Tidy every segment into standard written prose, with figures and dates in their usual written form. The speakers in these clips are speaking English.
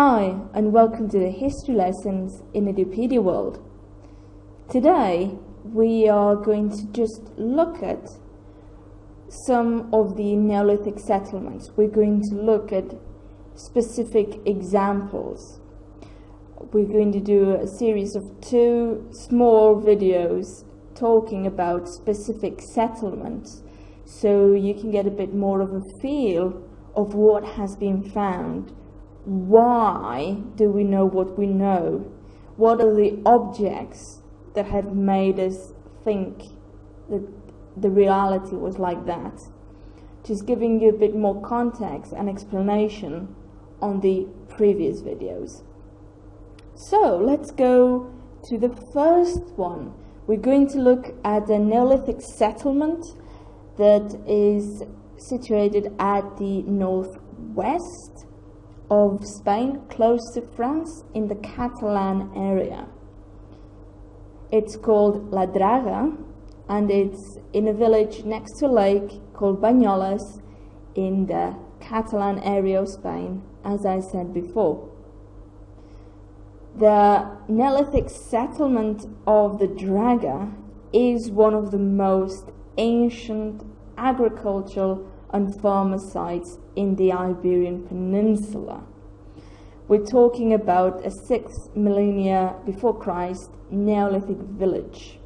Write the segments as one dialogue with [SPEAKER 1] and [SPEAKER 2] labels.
[SPEAKER 1] Hi, and welcome to the history lessons in Edupedia World. Today we are going to just look at some of the Neolithic settlements. We're going to look at specific examples. We're going to do a series of 2 small videos talking about specific settlements so you can get a bit more of a feel of what has been found. Why do we know what we know? What are the objects that have made us think that the reality was like that? Just giving you a bit more context and explanation on the previous videos. So let's go to the first one. We're going to look at a Neolithic settlement that is situated at the northwest of Spain, close to France, in the Catalan area. It's called La Draga, and it's in a village next to a lake called Banyoles in the Catalan area of Spain, as I said before. The Neolithic settlement of the Draga is one of the most ancient agricultural and farmer sites in the Iberian Peninsula. We're talking about a 6th millennia before Christ Neolithic village.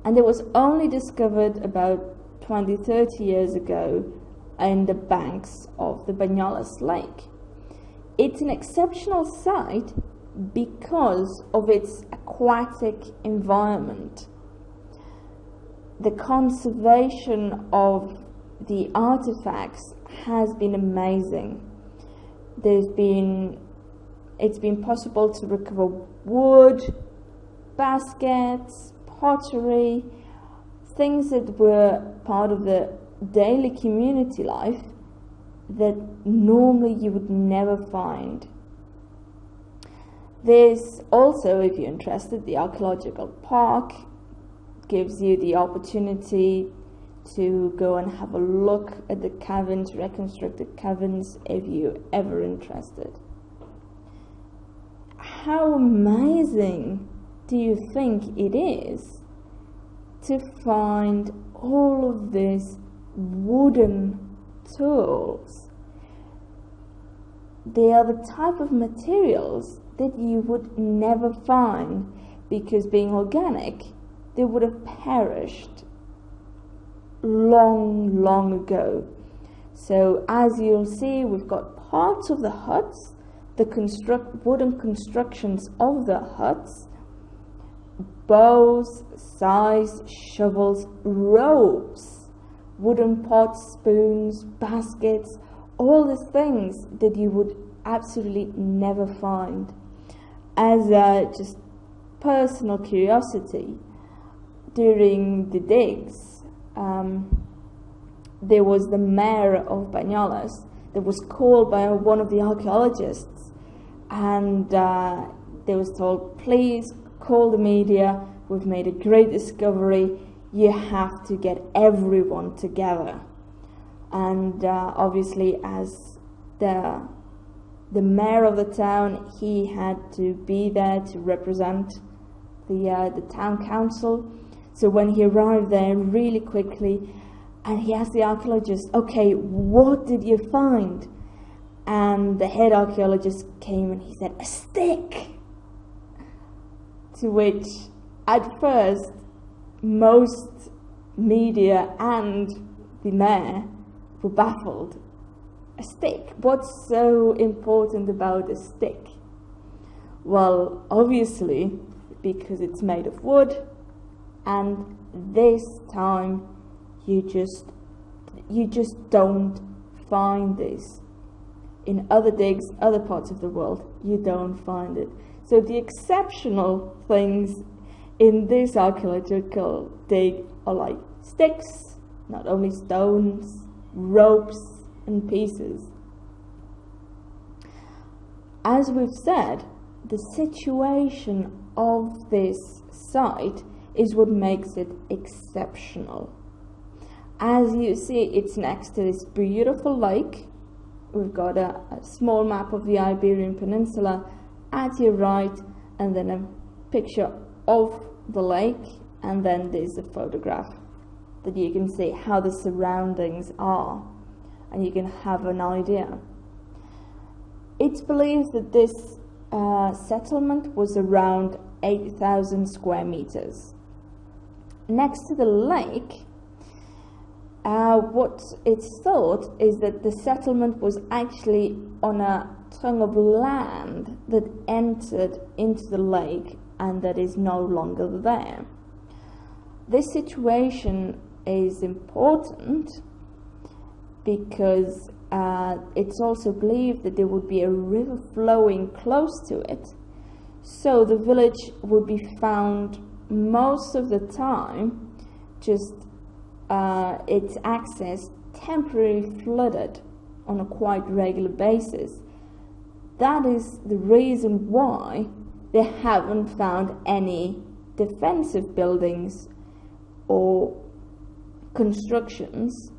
[SPEAKER 1] And it was only discovered about 20-30 years ago in the banks of the Banyoles lake. It's an exceptional site because of its aquatic environment. The conservation of the artifacts has been amazing. It's been possible to recover wood, baskets, pottery, things that were part of the daily community life that normally you would never find. There's also, if you're interested, the archaeological park gives you the opportunity to go and have a look at the caverns, reconstructed caverns, if you're ever interested. How amazing do you think it is to find all of these wooden tools? They are the type of materials that you would never find because, being organic, they would have perished long ago. So as you'll see, we've got parts of the huts, the wooden constructions of the huts, bows, scythes, shovels, ropes, wooden pots, spoons, baskets, all the things that you would absolutely never find. As a just personal curiosity, during the digs, there was the mayor of Banyoles that was called by one of the archaeologists, and they was told, please call the media, we've made a great discovery, you have to get everyone together. And obviously, as the mayor of the town, he had to be there to represent the town council. So when he arrived there really quickly, and he asked the archaeologist, okay, what did you find? And the head archaeologist came and he said, a stick! To which, at first, most media and the mayor were baffled. A stick? What's so important about a stick? Well, obviously, because it's made of wood, and this time you just don't find this. In other digs, other parts of the world, you don't find it. So the exceptional things in this archaeological dig are like sticks, not only stones, ropes and pieces. As we've said, the situation of this site is what makes it exceptional. As you see, it's next to this beautiful lake we've got a small map of the Iberian Peninsula at your right, and then a picture of the lake, and then there's a photograph that you can see how the surroundings are, and you can have an idea. It's believed that this settlement was around 8,000 square meters. Next to the lake, what it's thought is that the settlement was actually on a tongue of land that entered into the lake and that is no longer there. This situation is important because it's also believed that there would be a river flowing close to it, so the village would be found most of the time just its access temporarily flooded on a quite regular basis. That is the reason why they haven't found any defensive buildings or constructions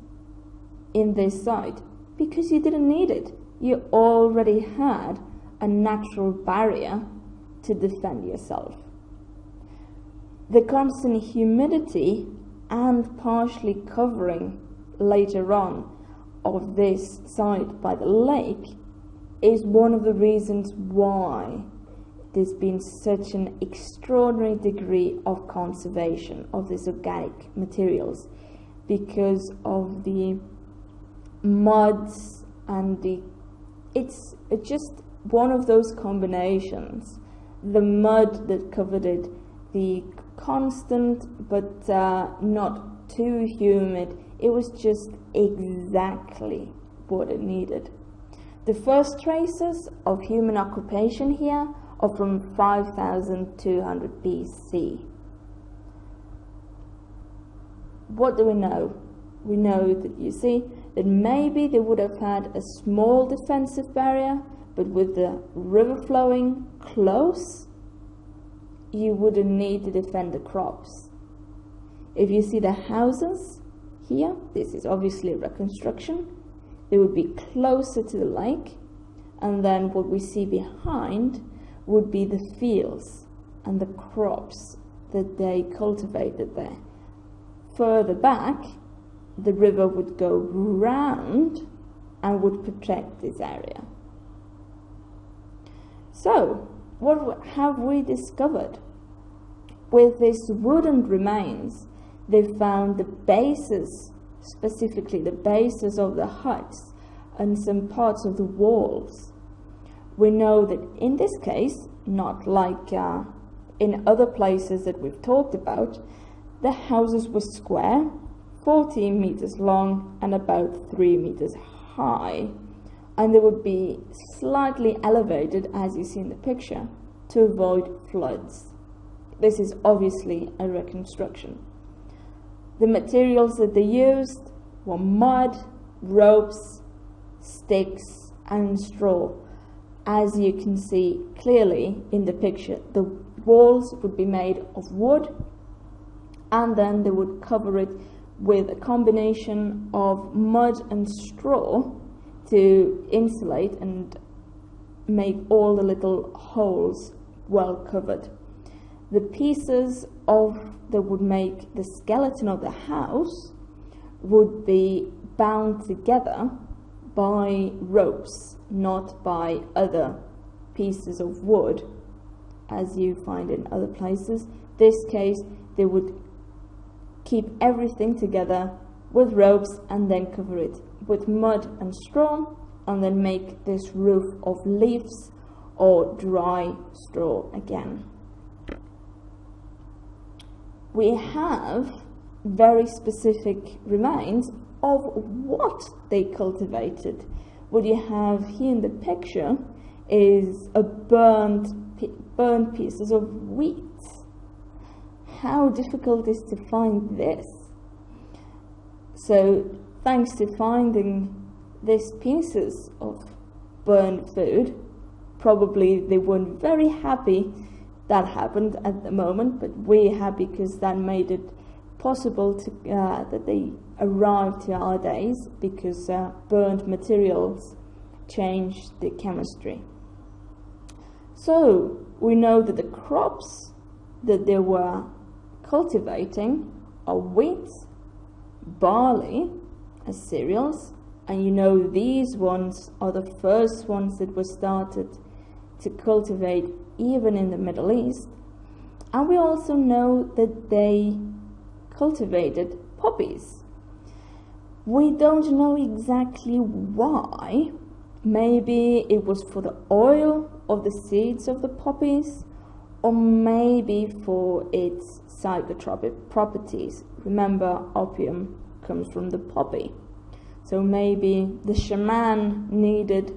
[SPEAKER 1] in this site, because you didn't need it. You already had a natural barrier to defend yourself. The constant humidity and partially covering later on of this site by the lake is one of the reasons why there's been such an extraordinary degree of conservation of these organic materials, because of the muds and it's just one of those combinations. The mud that covered it, the constant but not too humid, it was just exactly what it needed. The first traces of human occupation here are from 5200 BC. What do we know? We know that, you see, that maybe they would have had a small defensive barrier, but with the river flowing close, you wouldn't need to defend the crops. If you see the houses here, this is obviously a reconstruction. They would be closer to the lake, and then what we see behind would be the fields and the crops that they cultivated there. Further back, the river would go round and would protect this area. So, what have we discovered? With these wooden remains, they found the bases, specifically the bases of the huts and some parts of the walls. We know that in this case, not like in other places that we've talked about, the houses were square, 14 meters long and about 3 meters high, and they would be slightly elevated, as you see in the picture, to avoid floods. This is obviously a reconstruction. The materials that they used were mud, ropes, sticks and straw. As you can see clearly in the picture, the walls would be made of wood, and then they would cover it with a combination of mud and straw to insulate and make all the little holes well covered. The pieces that would make the skeleton of the house would be bound together by ropes, not by other pieces of wood as you find in other places. This case, they would keep everything together with ropes and then cover it with mud and straw, and then make this roof of leaves or dry straw again. We have very specific remains of what they cultivated. What you have here in the picture is a burnt pieces of wheat. How difficult is to find this? So thanks to finding these pieces of burned food, probably they weren't very happy that happened at the moment, but we're happy because that made it possible to that they arrived to our days, because burned materials change the chemistry. So we know that the crops that they were cultivating are wheat, barley as cereals, and you know these ones are the first ones that were started to cultivate even in the Middle East. And we also know that they cultivated poppies. We don't know exactly why. Maybe it was for the oil of the seeds of the poppies, or maybe for its psychotropic properties. Remember, opium comes from the poppy. So maybe the shaman needed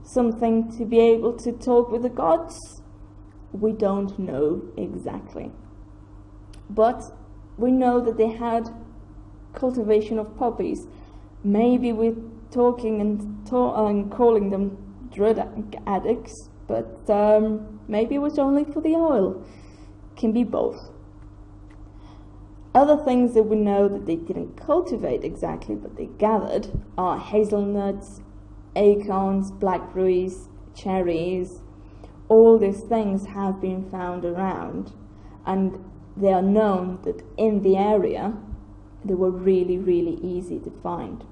[SPEAKER 1] something to be able to talk with the gods. We don't know exactly. But we know that they had cultivation of poppies. Maybe we're talking and calling them drug addicts, but maybe it was only for the oil. Can be both. Other things that we know that they didn't cultivate exactly, but they gathered, are hazelnuts, acorns, blackberries, cherries. All these things have been found around, and they are known that in the area they were really, really easy to find.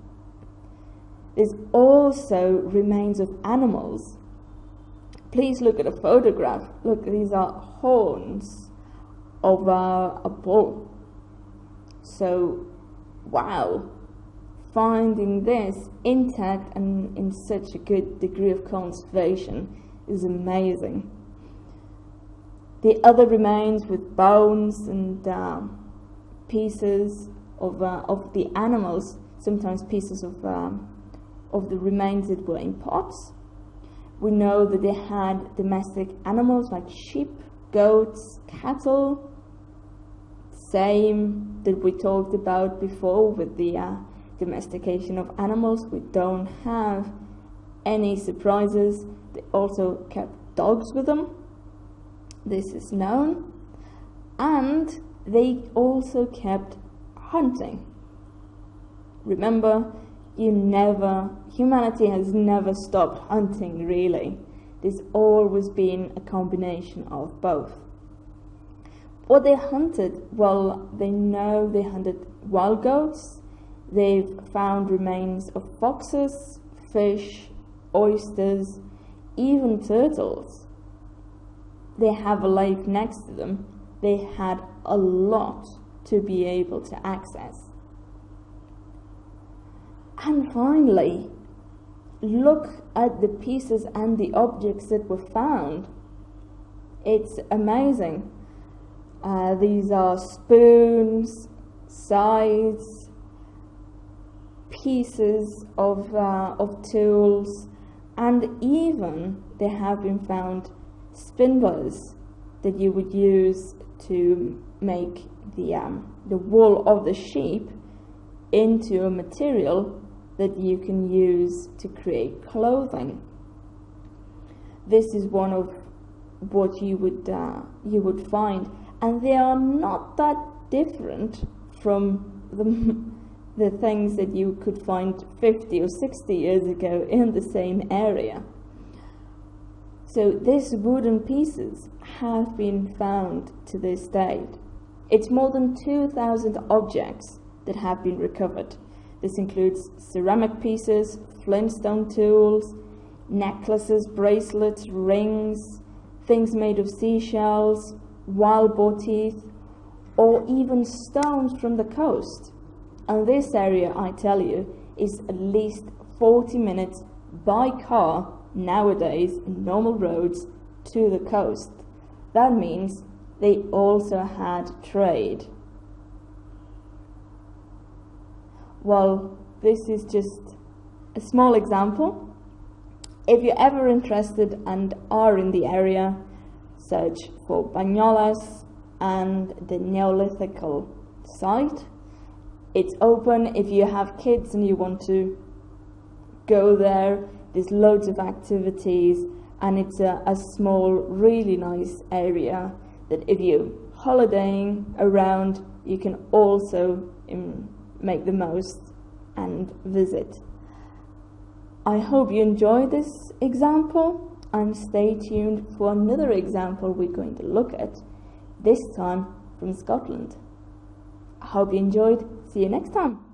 [SPEAKER 1] There's also remains of animals. Please look at a photograph. Look, these are horns of a bull. So, wow, finding this intact and in such a good degree of conservation is amazing. The other remains with bones and pieces of the animals, sometimes pieces of the remains that were in pots. We know that they had domestic animals like sheep, goats, cattle. Same that we talked about before with the domestication of animals. We don't have any surprises. They also kept dogs with them. This is known. And they also kept hunting. Remember, humanity has never stopped hunting, really. There's always been a combination of both. What they hunted, well, they know they hunted wild goats. They've found remains of foxes, fish, oysters, even turtles. They have a lake next to them. They had a lot to be able to access. And finally, look at the pieces and the objects that were found. It's amazing. These are spoons, scythes, pieces of tools, and even there have been found spindles that you would use to make the wool of the sheep into a material that you can use to create clothing. This is one of what you would find, and they are not that different from the things that you could find 50 or 60 years ago in the same area. So these wooden pieces have been found to this date. It's more than 2,000 objects that have been recovered. This includes ceramic pieces, flintstone tools, necklaces, bracelets, rings, things made of seashells, wild boar teeth, or even stones from the coast. And this area, I tell you, is at least 40 minutes by car nowadays in normal roads to the coast. That means they also had trade. Well, this is just a small example. If you're ever interested and are in the area, search for Banyoles and the Neolithic site. It's open. If you have kids and you want to go there, there's loads of activities, and it's a small, really nice area that if you're holidaying around, you can also make the most and visit. I hope you enjoyed this example, and stay tuned for another example we're going to look at, this time from Scotland. I hope you enjoyed. See you next time.